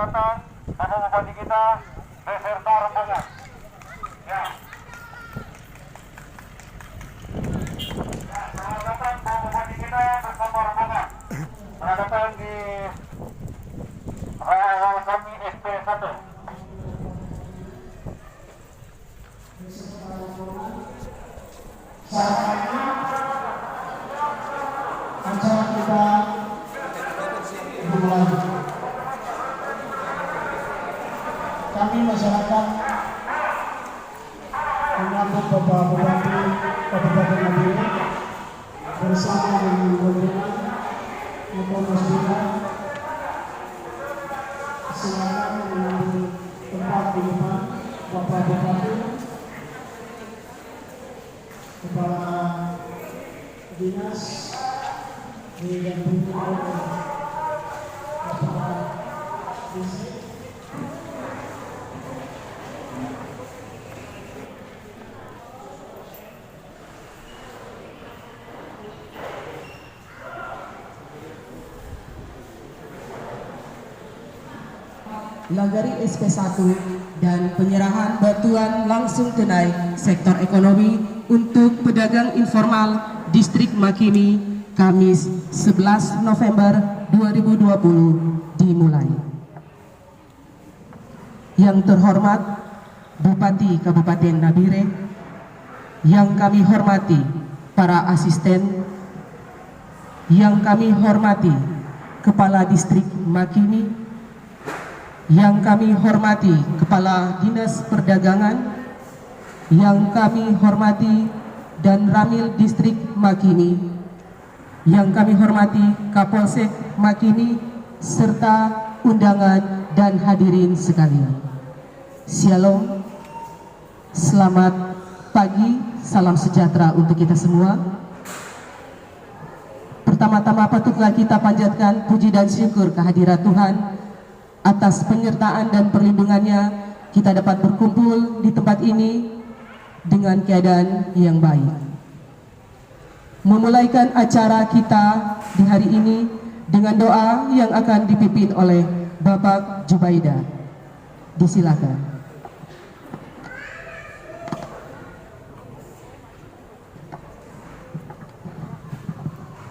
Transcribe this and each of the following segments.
datang Bapak Bupati kita beserta rombongan. Ya. Selamat datang Bapak Bupati kita bersama rombongan. Selamat datang di kami SP1. Acara kita dimulai. Kami masyarakat menyambut Bapak Bupati Kabupaten Nabire bersama dengan rombongan Ibu Muslimat silakan mengambil tempat di depan Bapak Bupati, Kepala Dinas didampingi oleh Bapak Distrik. Lagari SP1 dan penyerahan bantuan langsung tunai sektor ekonomi untuk pedagang informal Distrik Makini Kamis 11 November 2020 dimulai. Yang terhormat Bupati Kabupaten Nabire, yang kami hormati para asisten, yang kami hormati Kepala Distrik Makini, yang kami hormati Kepala Dinas Perdagangan, yang kami hormati dan Ramil Distrik Makini, yang kami hormati Kapolsek Makini, serta undangan dan hadirin sekalian. Shalom, selamat pagi, salam sejahtera untuk kita semua. Pertama-tama patutlah kita panjatkan puji dan syukur kehadirat Tuhan atas penyertaan dan perlindungannya kita dapat berkumpul di tempat ini dengan keadaan yang baik. Memulaikan acara kita di hari ini dengan doa yang akan dipimpin oleh Bapak Jubaida. Disilakan.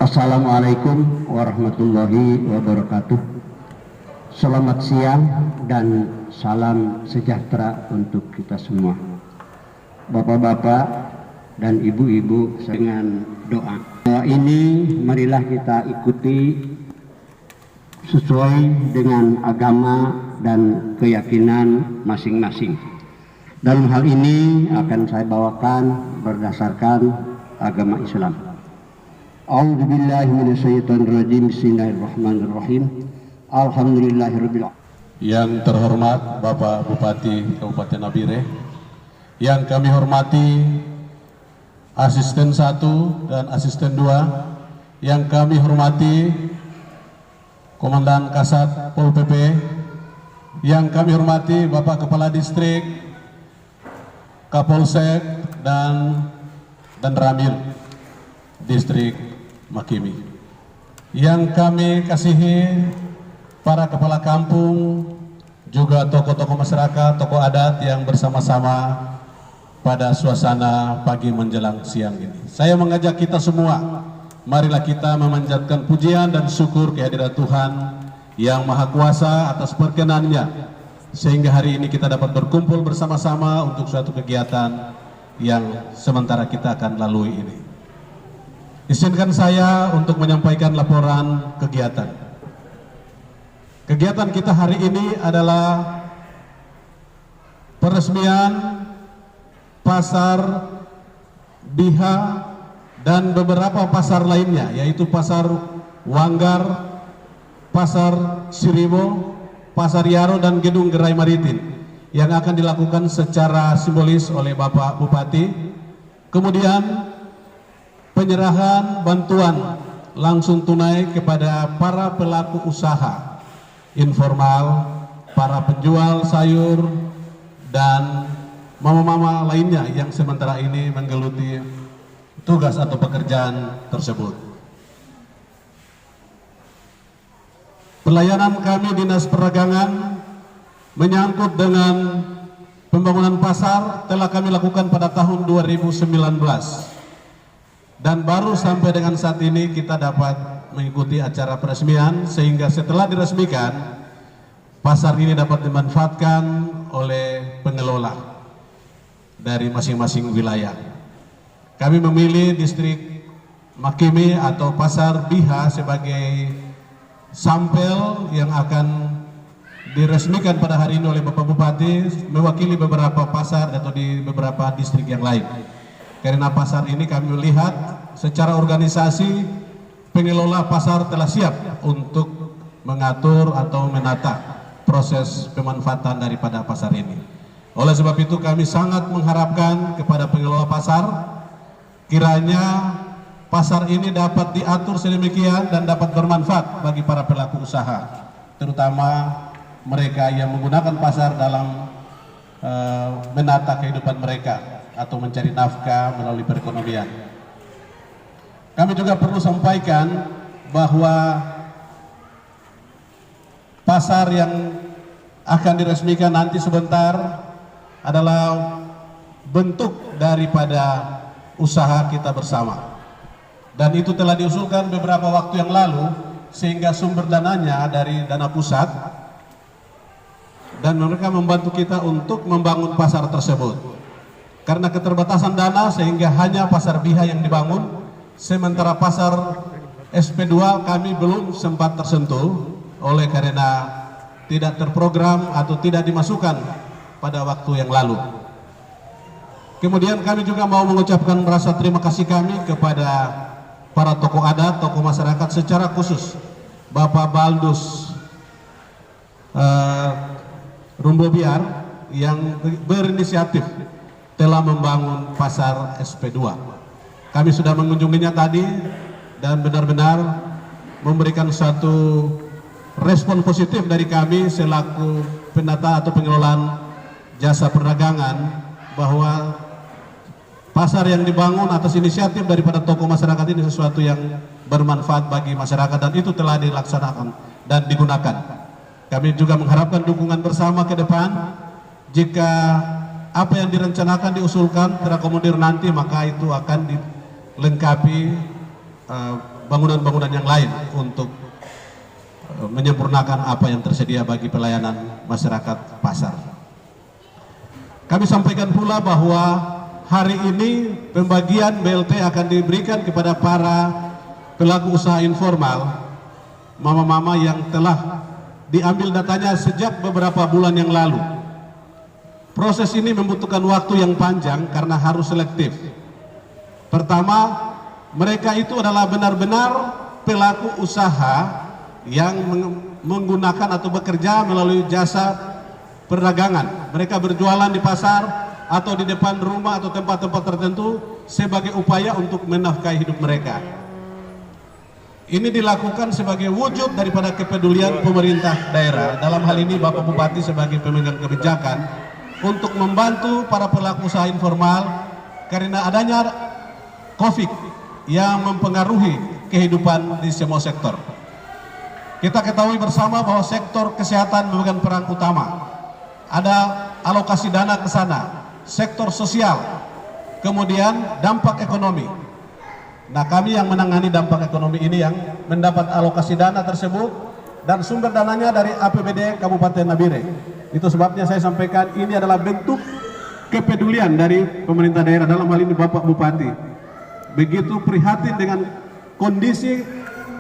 Assalamualaikum warahmatullahi wabarakatuh. Selamat siang dan salam sejahtera untuk kita semua. Bapak-bapak dan ibu-ibu, dengan doa ini marilah kita ikuti sesuai dengan agama dan keyakinan masing-masing. Dalam hal ini akan saya bawakan berdasarkan agama Islam. A'udzubillahi minasyaitonirrajim. Bismillahirrahmanirrahim. Alhamdulillahirabbil alamin. Yang terhormat Bapak Bupati Kabupaten Nabire, yang kami hormati Asisten 1 dan Asisten 2, yang kami hormati Komandan Kasat Pol PP, yang kami hormati Bapak Kepala Distrik, Kapolsek dan Ramil Distrik Makimi, yang kami kasihi para kepala kampung, juga tokoh-tokoh masyarakat, tokoh adat yang bersama-sama pada suasana pagi menjelang siang ini. Saya mengajak kita semua, marilah kita memanjatkan pujian dan syukur kehadirat Tuhan yang Maha Kuasa atas perkenannya, sehingga hari ini kita dapat berkumpul bersama-sama untuk suatu kegiatan yang sementara kita akan lalui ini. Izinkan saya untuk menyampaikan laporan kegiatan. Kegiatan kita hari ini adalah peresmian Pasar Biha dan beberapa pasar lainnya, yaitu Pasar Wanggar, Pasar Siribo, Pasar Yaro, dan Gedung Gerai Maritim yang akan dilakukan secara simbolis oleh Bapak Bupati. Kemudian penyerahan bantuan langsung tunai kepada para pelaku usaha informal, para penjual sayur, dan mama-mama lainnya yang sementara ini menggeluti tugas atau pekerjaan tersebut. Pelayanan kami Dinas Perdagangan menyangkut dengan pembangunan pasar telah kami lakukan pada tahun 2019 dan baru sampai dengan saat ini kita dapat mengikuti acara peresmian, sehingga setelah diresmikan pasar ini dapat dimanfaatkan oleh pengelola dari masing-masing wilayah. Kami memilih distrik Makimi atau pasar Biha sebagai sampel yang akan diresmikan pada hari ini oleh Bapak Bupati, mewakili beberapa pasar atau di beberapa distrik yang lain. Karena pasar ini kami melihat secara organisasi pengelola pasar telah siap untuk mengatur atau menata proses pemanfaatan daripada pasar ini. Oleh sebab itu kami sangat mengharapkan kepada pengelola pasar, kiranya pasar ini dapat diatur sedemikian dan dapat bermanfaat bagi para pelaku usaha, terutama mereka yang menggunakan pasar dalam menata kehidupan mereka atau mencari nafkah melalui perekonomian. Kami juga perlu sampaikan bahwa pasar yang akan diresmikan nanti sebentar adalah bentuk daripada usaha kita bersama. Dan itu telah diusulkan beberapa waktu yang lalu, sehingga sumber dananya dari dana pusat, dan mereka membantu kita untuk membangun pasar tersebut. Karena keterbatasan dana sehingga hanya pasar Biha yang dibangun, sementara pasar SP2 kami belum sempat tersentuh oleh karena tidak terprogram atau tidak dimasukkan pada waktu yang lalu. Kemudian kami juga mau mengucapkan rasa terima kasih kami kepada para tokoh adat, tokoh masyarakat secara khusus Bapak Baldus Rumbobiar yang berinisiatif telah membangun pasar SP2. Kami sudah mengunjunginya tadi dan benar-benar memberikan satu respon positif dari kami selaku penata atau pengelolaan jasa perdagangan, bahwa pasar yang dibangun atas inisiatif daripada tokoh masyarakat ini sesuatu yang bermanfaat bagi masyarakat, dan itu telah dilaksanakan dan digunakan. Kami juga mengharapkan dukungan bersama ke depan. Jika apa yang direncanakan diusulkan terakomodir nanti, maka itu akan dilengkapi bangunan-bangunan yang lain untuk menyempurnakan apa yang tersedia bagi pelayanan masyarakat pasar. Kami sampaikan pula bahwa hari ini pembagian BLT akan diberikan kepada para pelaku usaha informal, mama-mama yang telah diambil datanya sejak beberapa bulan yang lalu. Proses ini membutuhkan waktu yang panjang karena harus selektif. Pertama, mereka itu adalah benar-benar pelaku usaha yang menggunakan atau bekerja melalui jasa perdagangan. Mereka berjualan di pasar atau di depan rumah atau tempat-tempat tertentu sebagai upaya untuk menafkahi hidup mereka. Ini dilakukan sebagai wujud daripada kepedulian pemerintah daerah, dalam hal ini Bapak Bupati sebagai pemegang kebijakan, untuk membantu para pelaku usaha informal karena adanya COVID yang mempengaruhi kehidupan di semua sektor. Kita ketahui bersama bahwa sektor kesehatan memegang peran utama. Ada alokasi dana ke sana, sektor sosial, kemudian dampak ekonomi. Nah, kami yang menangani dampak ekonomi ini yang mendapat alokasi dana tersebut, dan sumber dananya dari APBD Kabupaten Nabire. Itu sebabnya saya sampaikan ini adalah bentuk kepedulian dari pemerintah daerah, dalam hal ini Bapak Bupati. Begitu prihatin dengan kondisi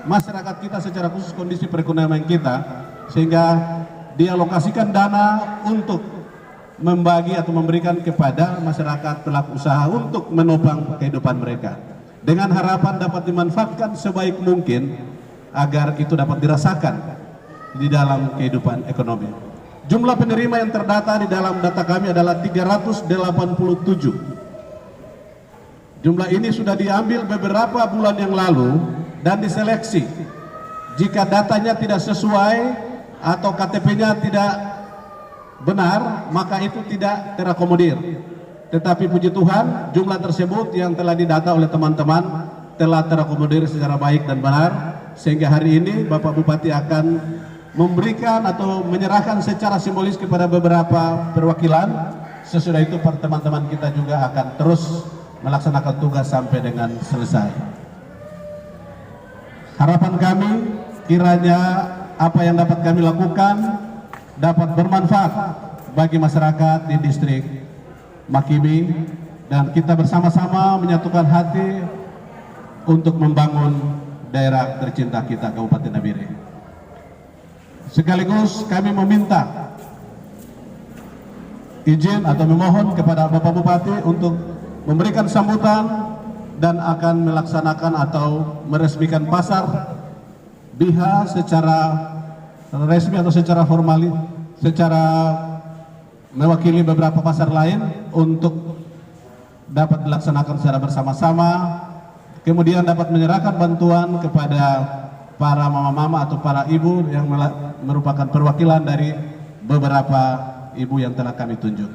masyarakat kita, secara khusus kondisi perekonomian kita, sehingga dialokasikan dana untuk membagi atau memberikan kepada masyarakat pelaku usaha untuk menopang kehidupan mereka, dengan harapan dapat dimanfaatkan sebaik mungkin agar itu dapat dirasakan di dalam kehidupan ekonomi. Jumlah penerima yang terdata di dalam data kami adalah 387. Jumlah ini sudah diambil beberapa bulan yang lalu dan diseleksi. Jika datanya tidak sesuai atau KTP-nya tidak benar, maka itu tidak terakomodir. Tetapi puji Tuhan, jumlah tersebut yang telah didata oleh teman-teman telah terakomodir secara baik dan benar, sehingga hari ini Bapak Bupati akan memberikan atau menyerahkan secara simbolis kepada beberapa perwakilan. Sesudah itu teman-teman kita juga akan terus melaksanakan tugas sampai dengan selesai. Harapan kami kiranya apa yang dapat kami lakukan dapat bermanfaat bagi masyarakat di distrik Makimi, dan kita bersama-sama menyatukan hati untuk membangun daerah tercinta kita, Kabupaten Nabire. Sekaligus kami meminta izin atau memohon kepada Bapak Bupati untuk memberikan sambutan dan akan melaksanakan atau meresmikan pasar Biha secara resmi atau secara formal, secara mewakili beberapa pasar lain untuk dapat dilaksanakan secara bersama-sama, kemudian dapat menyerahkan bantuan kepada para mama-mama atau para ibu yang merupakan perwakilan dari beberapa ibu yang telah kami tunjuk.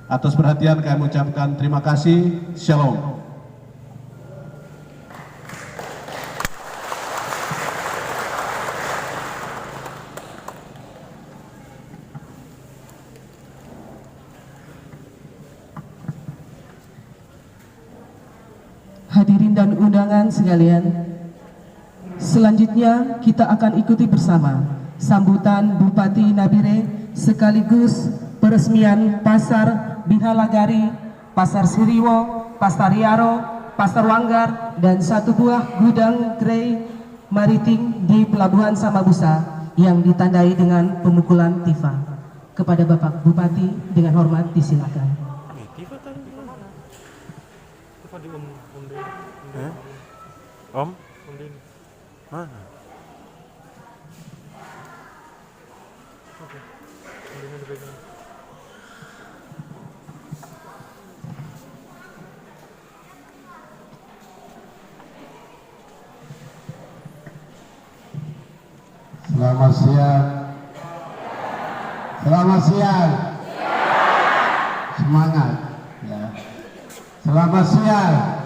Atas perhatian kami ucapkan terima kasih. Shalom. Hadirin dan undangan sekalian, selanjutnya kita akan ikuti bersama sambutan Bupati Nabire sekaligus peresmian Pasar Bihalagari, Pasar Siriwo, Pasar Yaro, Pasar Wanggar, dan satu buah gudang gerai maritim di Pelabuhan Samabusa yang ditandai dengan pemukulan tifa. Kepada Bapak Bupati dengan hormat disilakan. Om? Mana? Selamat siang. Selamat siang. Semangat. Ya. Selamat siang.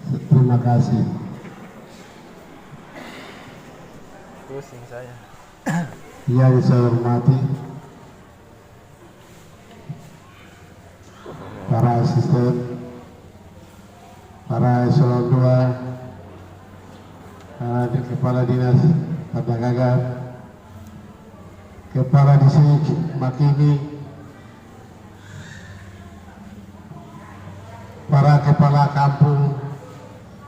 Terima kasih. Pusing saya. Yang saya hormati para asisten, para eselon 2, para kepala dinas perdagangan, kepala distrik Makimi, para kepala kampung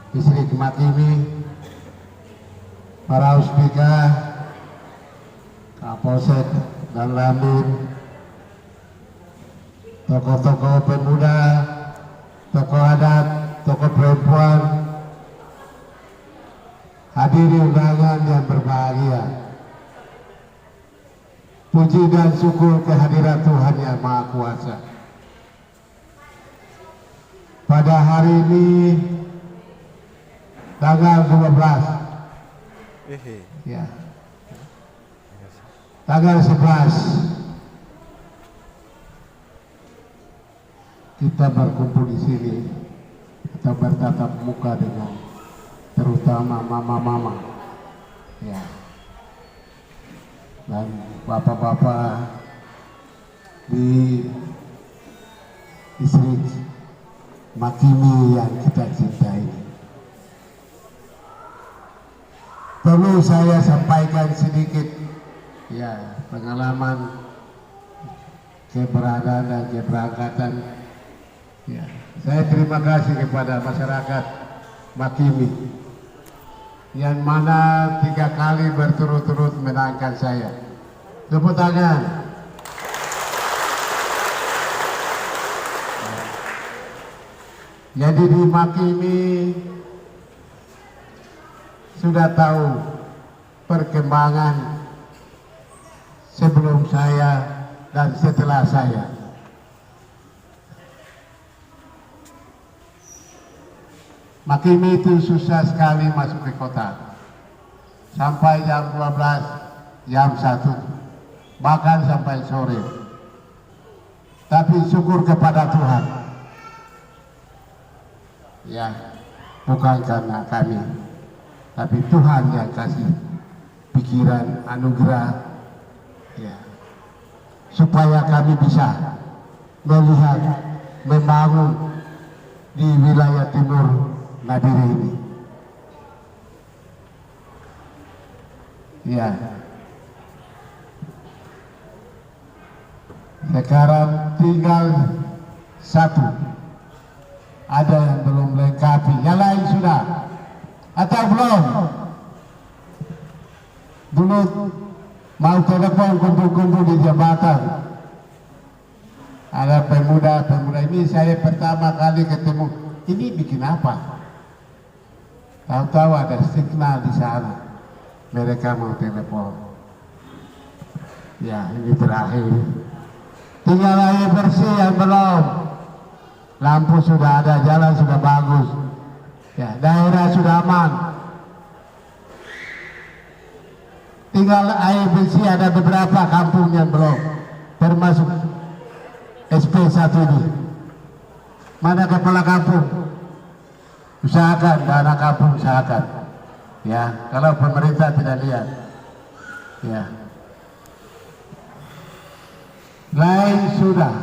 distrik Makimi, para Uspika, Kapolsek dan Landim, tokoh-tokoh pemuda, tokoh adat, tokoh perempuan, hadirin undangan yang berbahagia. Puji dan syukur kehadiran Tuhan Yang Maha Kuasa. Pada hari ini tanggal 12 ya, tanggal 11 kita berkumpul di sini, kita bertatap muka dengan terutama mama-mama ya, dan bapak-bapak di distrik Makimi yang kita cintai. Perlu saya sampaikan sedikit ya pengalaman keberadaan dan keberangkatan. Ya, saya terima kasih kepada masyarakat Makimi yang mana 3 kali berturut-turut menangkan saya. Tepuk tangan. Jadi di Makimi sudah tahu perkembangan sebelum saya dan setelah saya. Makimi itu susah sekali masuk ke kota. Sampai jam 12, jam 1, bahkan sampai sore. Tapi syukur kepada Tuhan. Ya, bukan karena kami, tapi Tuhan yang kasih pikiran anugerah, ya, supaya kami bisa melihat, membangun di wilayah timur Nabire ini. Ya, sekarang tinggal satu, ada yang belum lengkapi, yang lain sudah atau belum? Dulu mau telepon kumpul-kumpul di jembatan, ada pemuda ini, saya pertama kali ketemu, ini bikin apa? Tahu-tahu ada signal di sana, mereka mau telepon. Ya, ini terakhir. Tinggal air bersih yang belum. Lampu sudah ada, jalan sudah bagus. Ya, daerah sudah aman. Tinggal air bersih, ada beberapa kampung yang belum, termasuk SP1 ini. Mana kepala kampung? Usahakan, dana kampung usahakan. Ya, kalau pemerintah tidak lihat. Ya. Lain sudah.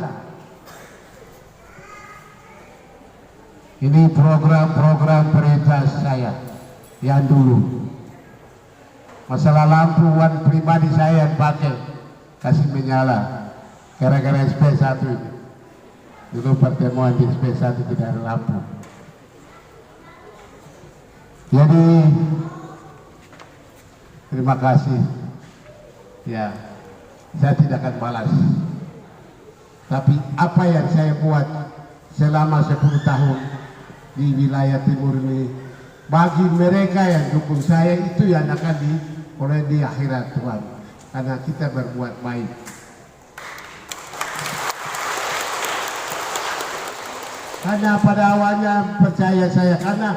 Ini program-program prioritas saya yang dulu. Masalah lampu wan pribadi saya yang pakai, kasih menyala. Gara-gara SP1 ini. Dulu pertemuan di SP1 tidak ada lampu. Jadi terima kasih. Ya, saya tidak akan balas. Tapi apa yang saya buat selama 10 tahun di wilayah timur ini, bagi mereka yang dukung saya, itu yang akan dioleh di akhirat Tuhan, karena kita berbuat baik. Karena pada awalnya percaya saya, karena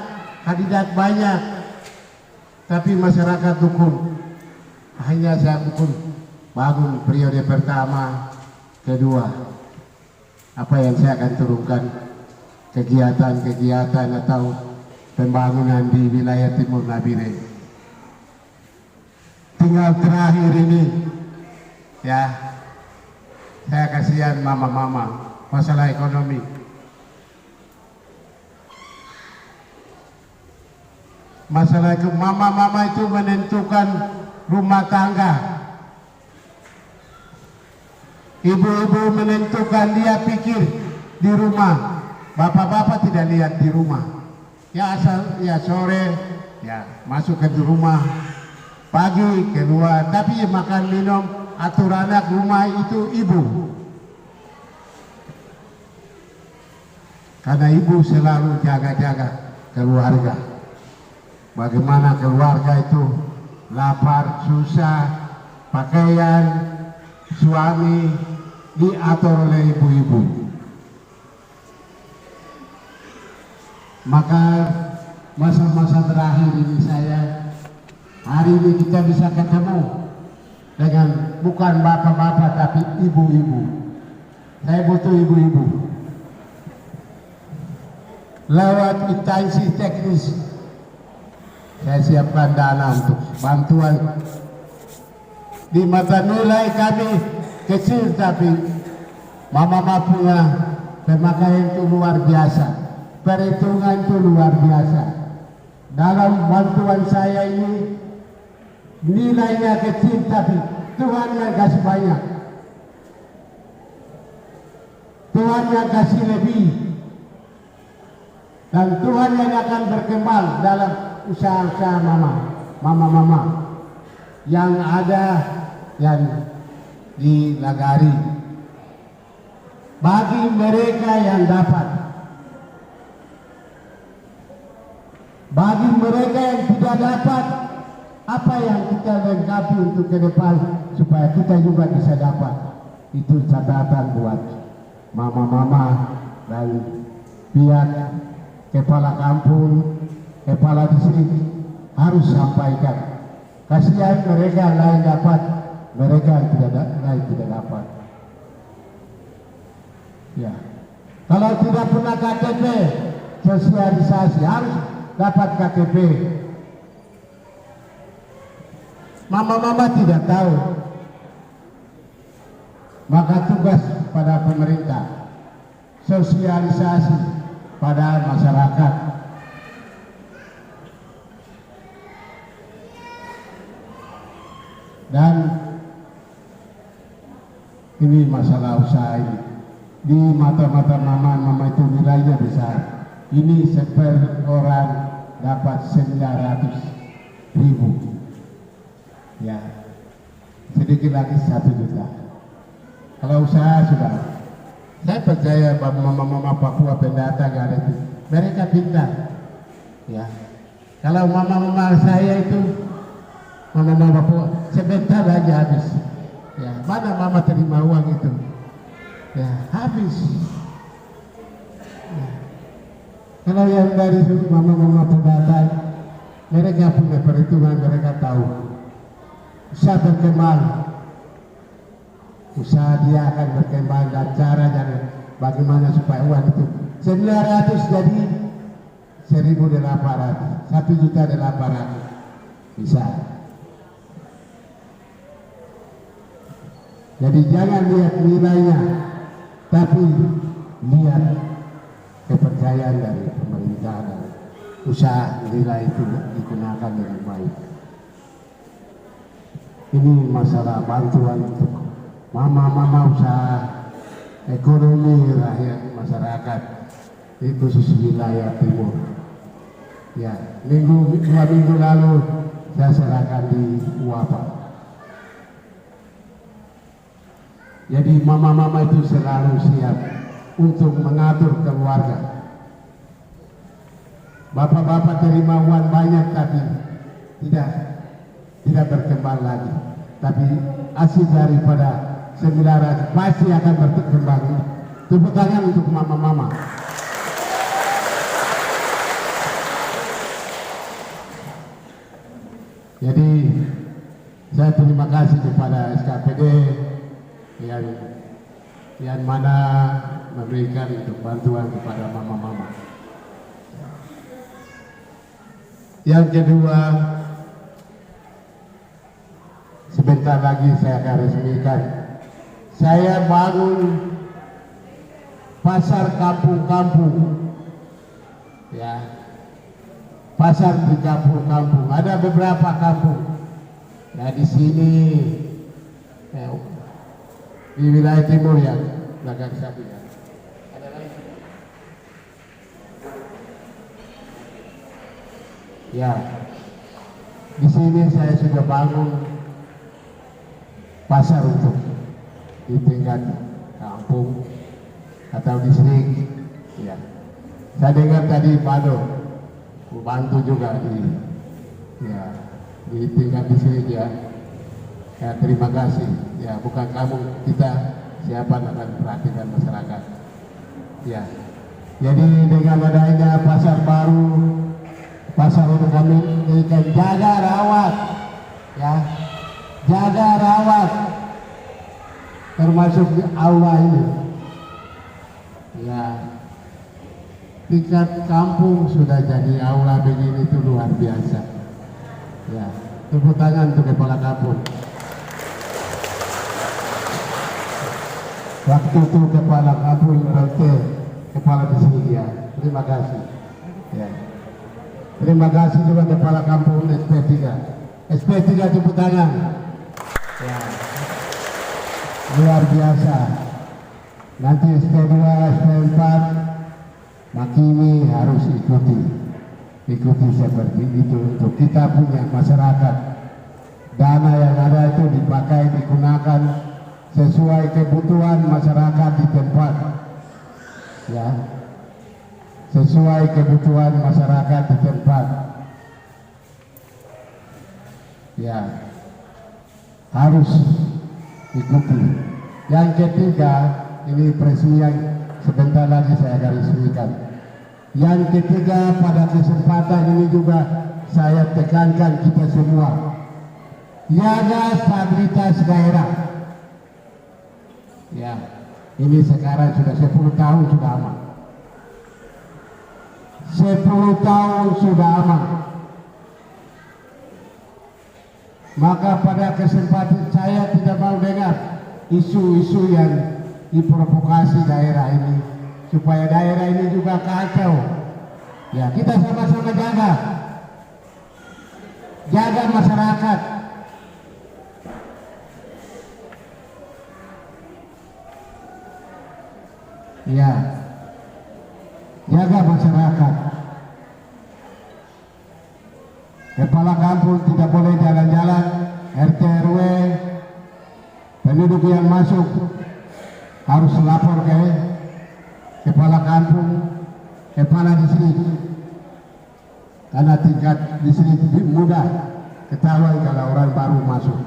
kandidat banyak, tapi masyarakat dukung. Hanya saya dukung bangun periode pertama, kedua. Apa yang saya akan turunkan, kegiatan-kegiatan atau pembangunan di wilayah timur Nabire. Tinggal terakhir ini, ya, saya kasihan mama-mama masalah ekonomi. Masalah itu mama-mama itu menentukan rumah tangga. Ibu-ibu menentukan, dia pikir di rumah. Bapak-bapak tidak lihat di rumah. Ya asal ya sore ya masuk ke rumah, pagi keluar, tapi makan minum atur anak rumah itu ibu. Karena ibu selalu jaga-jaga keluarga. Bagaimana keluarga itu lapar, susah, pakaian, suami diatur oleh ibu-ibu. Maka masa-masa terakhir ini saya, hari ini kita bisa ketemu dengan bukan bapak-bapak tapi ibu-ibu. Saya butuh ibu-ibu. Lewat instansi teknis saya siapkan dana untuk bantuan. Di mata nilai kami kecil, tapi mama-mama punya pemakaian itu luar biasa, perhitungan itu luar biasa. Dalam bantuan saya ini nilainya kecil, tapi Tuhan yang kasih banyak, Tuhan yang kasih lebih, dan Tuhan yang akan berkembang dalam usaha-usaha mama-mama yang ada yang di Lagari. Bagi mereka yang dapat, bagi mereka yang tidak dapat, apa yang kita lengkapi untuk ke depan supaya kita juga bisa dapat. Itu catatan buat mama-mama dan pihak kepala kampung, kepala distrik harus sampaikan. Kasihan mereka lain dapat, mereka lain tidak dapat. Ya, kalau tidak punya KTP, sosialisasi harus dapat KTP. Mama-mama tidak tahu. Maka tugas pada pemerintah sosialisasi pada masyarakat. Dan ini masalah usaha ini. Di mata-mata mama itu nilainya besar. Ini per orang dapat 900.000. Ya, sedikit lagi 1 juta. Kalau usaha sudah, saya percaya mama-mama Papua pendatang ada itu, mereka pintar. Ya, kalau mama-mama saya itu, mama-mama Papua sebentar lagi habis. Ya, mana mama terima uang itu? Ya, habis. Ya. Kalau yang dari mama-mama pendatang, mereka punya perhitungan, mereka tahu. Usaha berkembang, usaha dia akan berkembang dan caranya bagaimana supaya uang itu 900 jadi 1.800, 1.800.000 bisa. Jadi jangan lihat nilainya, tapi lihat kepercayaan dari pemerintah dan usaha nilai itu digunakan dengan baik. Ini masalah bantuan untuk mama-mama usaha ekonomi rakyat masyarakat di khusus wilayah timur. Ya, 2 minggu lalu saya serahkan di UAPA. Jadi mama-mama itu selalu siap untuk mengatur keluarga. Bapak-bapak terima uang banyak tapi tidak berkembang lagi. Tapi hasil daripada 900 pasti akan berkembang. Tepuk tangan untuk mama-mama. Jadi saya terima kasih kepada SKPD yang mana memberikan untuk bantuan kepada mama-mama. Yang kedua, sebentar lagi saya akan resmikan. Saya bangun pasar kampung-kampung. Ya, pasar di kampung-kampung. Ada beberapa kampung. Nah di sini di wilayah timur yang belakang sapi ya. Ada lagi. Ya, di sini saya sudah bangun pasar untuk di tingkat kampung atau distrik. Ya, saya dengar tadi Pado bantu juga di tingkat distrik ya. Ya, terima kasih. Ya, bukan kamu, kita siapa akan perhatikan masyarakat. Ya, jadi dengan adanya pasar baru, pasar untuk kami jaga rawat, ya, jaga rawat, termasuk di aula ini. Ya, tingkat kampung sudah jadi aula begini itu luar biasa. Ya, tepuk tangan untuk kepala kampung. Waktu itu kepala kampung kepala di sini ya. Terima kasih. Ya. Terima kasih juga kepala kampung SP3. SP3 tepuk tangan. Ya. Luar biasa. Nanti SP2, SP4 Makimi harus ikuti seperti itu untuk kita punya masyarakat. Dana yang ada itu dipakai, digunakan sesuai kebutuhan masyarakat di tempat, ya, sesuai kebutuhan masyarakat di tempat, ya, harus ikuti. Yang ketiga, ini peresmian sebentar lagi saya akan resmikan. Yang ketiga, pada kesempatan ini juga saya tekankan kita semua, jaga stabilitas daerah. Ya, ini sekarang sudah 10 tahun sudah aman. 10 tahun sudah aman. Maka pada kesempatan saya tidak mau dengar isu-isu yang diprovokasi daerah ini, supaya daerah ini juga kacau. Ya, kita sama-sama jaga masyarakat. Ya, jaga masyarakat. Kepala kampung tidak boleh jalan-jalan, RT RW, penduduk yang masuk harus lapor ke kepala kampung, kepala distrik, karena tingkat distrik mudah ketahuan kalau orang baru masuk.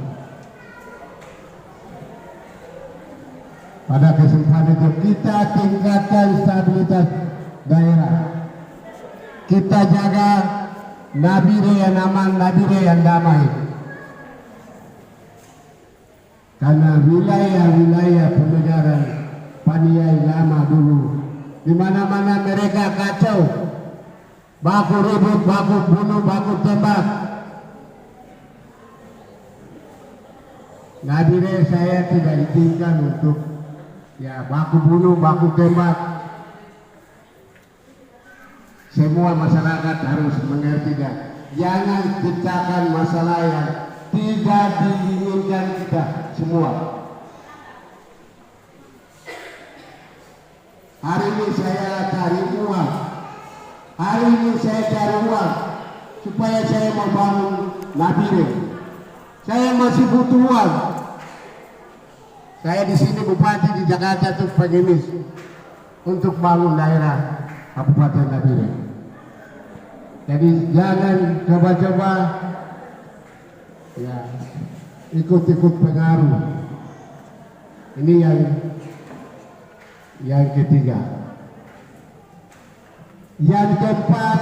Pada kesempatan itu kita tingkatkan stabilitas daerah, kita jaga nabire yang aman, nabire yang damai. Karena wilayah-wilayah pengejaran Paniai lama dulu, di mana-mana mereka kacau, baku ribut, baku bunuh, baku tembak. Nabire saya tidak izinkan untuk baku bunuh, baku tembak. Semua masyarakat harus mengerti dan jangan ciptakan masalah yang tidak diinginkan kita semua. Hari ini saya cari uang, supaya saya membangun Nabire. Saya masih butuh uang. Saya di sini bupati di Jakarta itu pengemis untuk bangun daerah Kabupaten Nabire. Jadi jangan coba-coba ikut-ikut pengaruh. Ini yang ketiga. Yang keempat,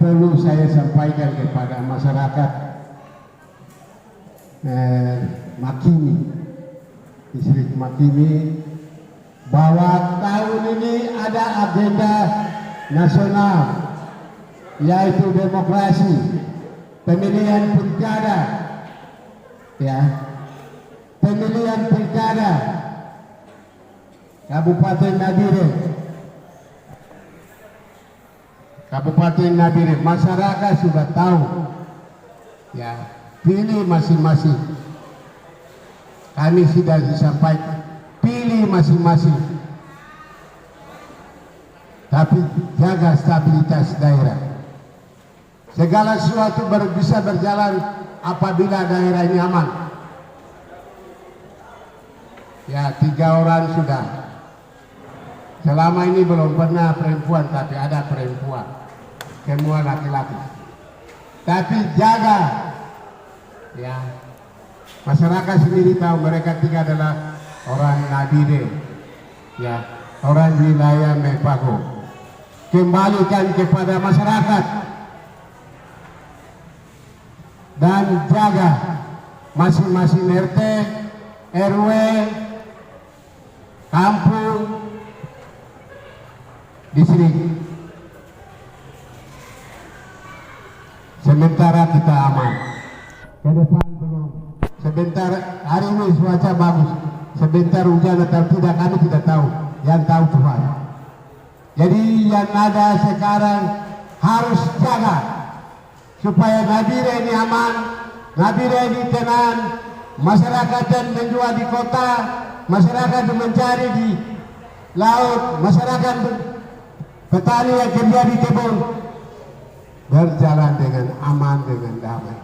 perlu saya sampaikan kepada masyarakat Makimi, distrik Makimi, bahwa tahun ini ada agenda nasional, yaitu demokrasi, pemilihan pilkada, pemilihan pilkada Kabupaten Nabire. Masyarakat sudah tahu, pilih masing-masing. Kami sudah disampaikan, pilih masing-masing, tapi jaga stabilitas daerah. Segala sesuatu bisa berjalan apabila daerah ini aman. 3 orang sudah. Selama ini belum pernah perempuan, tapi ada perempuan, semua laki-laki. Tapi jaga, masyarakat sendiri tahu mereka tiga adalah orang Nabire, orang wilayah Mepago. Kembalikan kepada masyarakat dan jaga masing-masing RT, RW, kampung, distrik. Sementara kita aman. Ke depan belum. Sebentar, hari ini cuaca bagus. Sebentar hujan atau tidak kami tidak tahu. Yang tahu Tuhan. Jadi yang ada sekarang harus jaga supaya Nabire ini aman, Nabire ini tenang, masyarakat yang menjual di kota, masyarakat yang mencari di laut, masyarakat petani yang kerja di kebun berjalan dengan aman, dengan damai.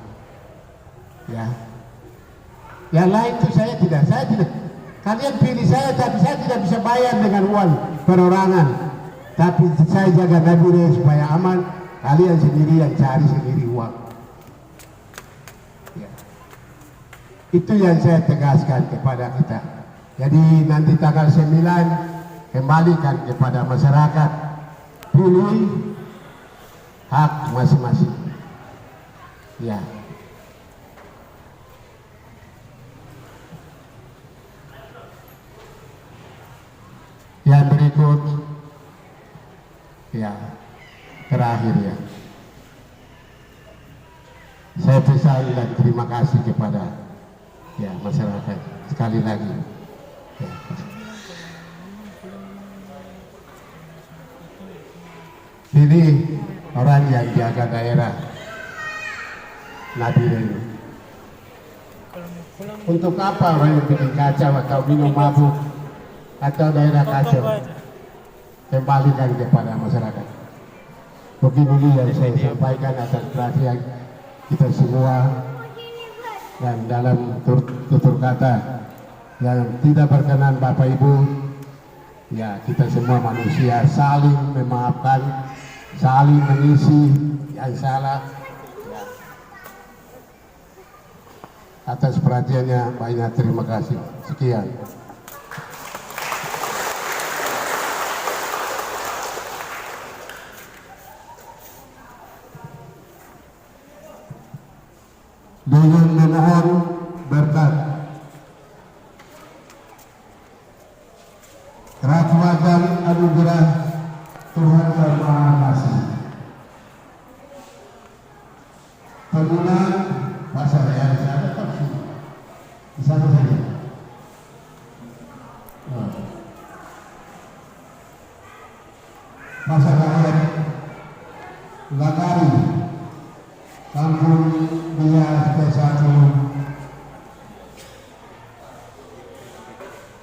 Yang lain itu saya tidak. Kalian pilih saya, tapi saya tidak bisa bayar dengan uang perorangan. Tapi saya jaga Nabire supaya aman. Kalian sendiri yang cari sendiri uang. Itu yang saya tegaskan kepada kita. Jadi nanti tanggal 9 kembalikan kepada masyarakat, pilih hak masing-masing. Yang berikut, terakhir saya pesan dan terima kasih kepada ya masyarakat sekali lagi. Ya. Ini orang yang jaga daerah Nadir ini. Untuk apa orang yang bikin kacau atau minum mabuk atau daerah kacau? Kembalikan kepada masyarakat. Begini yang saya sampaikan atas perhatian kita semua, dan dalam tutur kata yang tidak berkenan Bapak Ibu, ya kita semua manusia saling memaafkan, saling mengisi yang salah. Ya. Atas perhatiannya banyak terima kasih. Sekian. Dengan memohon berkat rahmat dan anugerah Tuhan Yang Maha Kasih, penggunaan bahasa daerah saya tetap di sana saja. Bahasa rakyat Lagari, Kampung Bias P1,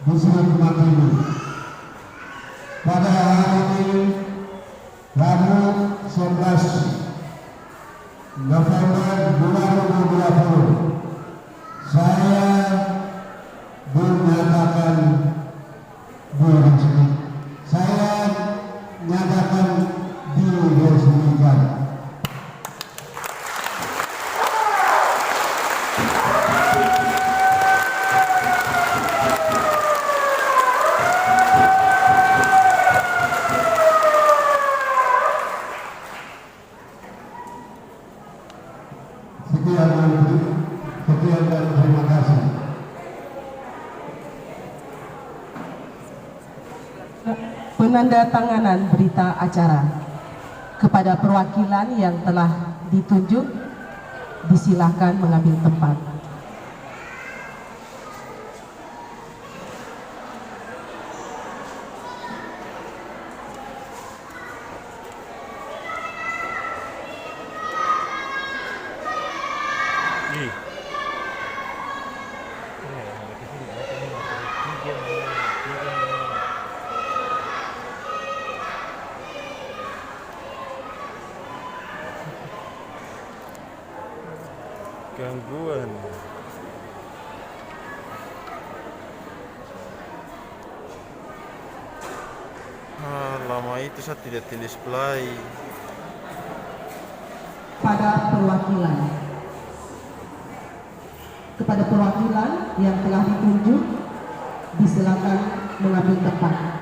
Distrik Makimi. Pada hari ini, Rabu 11 November 2020, saya menyatakan diresmikan. Saya nyatakan diresmikan. Sekian dan terima kasih. Penandatanganan berita acara kepada perwakilan yang telah ditunjuk, disilahkan mengambil tempat. Gangguan. Lama itu saya tidak display. Kepada perwakilan yang telah ditunjuk, disilakan mengambil tempat.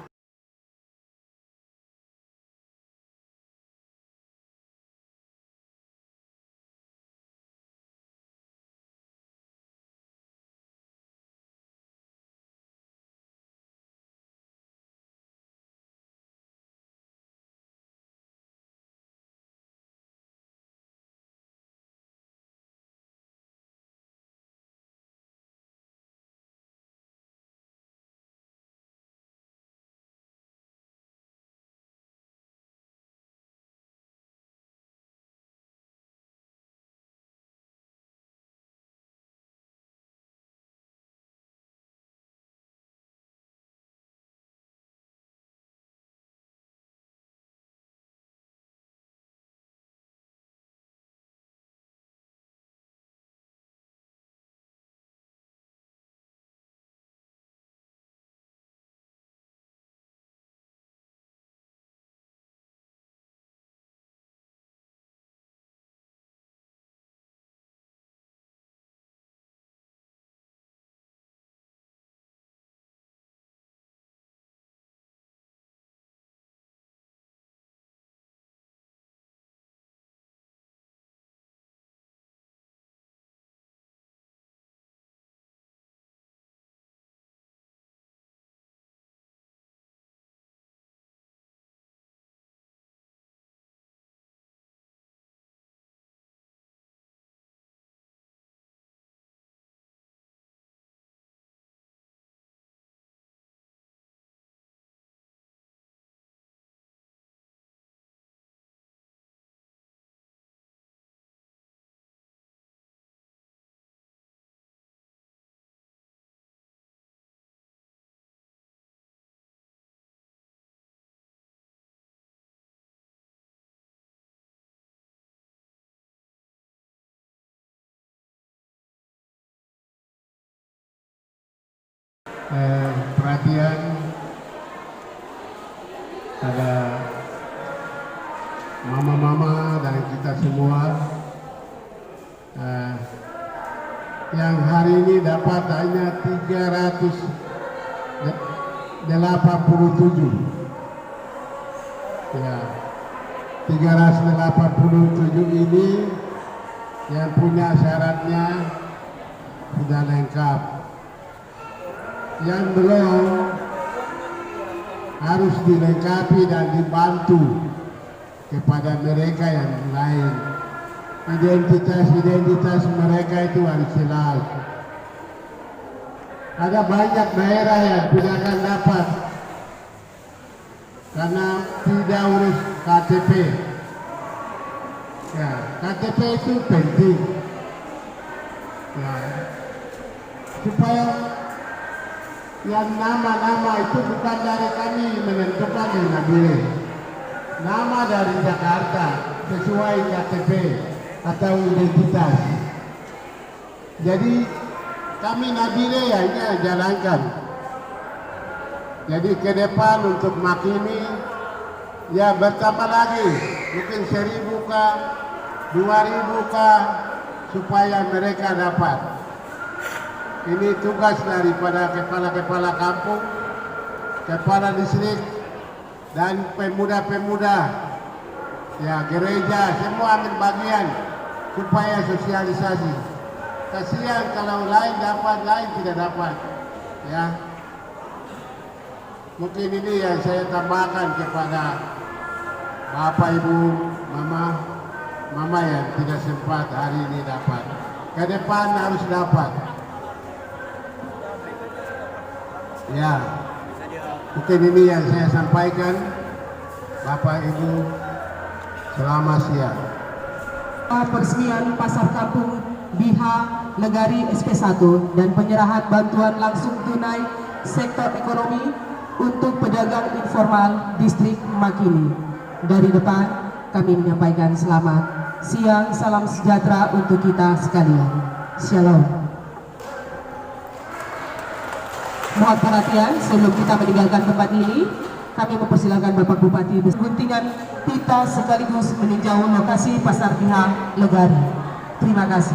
perhatian pada mama-mama dan kita semua yang hari ini dapat hanya 387 ya, 387 ini yang punya syaratnya sudah lengkap, yang belum harus dilengkapi dan dibantu kepada mereka yang lain. Identitas mereka itu harus jelas. Ada banyak daerah yang tidak akan dapat karena tidak urus KTP. Ya, KTP itu penting. Ya, supaya yang nama-nama itu bukan dari kami menentukan yang nabile. Nama dari Jakarta sesuai KTP atau identitas. Jadi kami nabile ya jalankan. Jadi ke depan untuk Makimi ya bertambah lagi, mungkin 1.000 kah, 2.000 kah, supaya mereka dapat. Ini tugas daripada kepala-kepala kampung, kepala distrik, dan pemuda-pemuda, ya gereja, semua ambil bagian supaya sosialisasi. Kasihan kalau lain dapat, lain tidak dapat. Ya, mungkin ini yang saya tambahkan kepada Bapak, Ibu, Mama yang tidak sempat hari ini dapat. Ke depan harus dapat. Ya, mungkin ini yang saya sampaikan. Bapak, Ibu, selamat siang. Peresmian Pasar Kampung Biha Legari SP1 dan penyerahan bantuan langsung tunai sektor ekonomi untuk pedagang informal distrik Makini. Dari depan kami menyampaikan selamat siang, salam sejahtera untuk kita sekalian. Shalom. Mohon perhatian sebelum kita meninggalkan tempat ini, kami mempersilakan Bapak Bupati guntingan kita sekaligus meninjau lokasi Pasar Biha Legari. Terima kasih.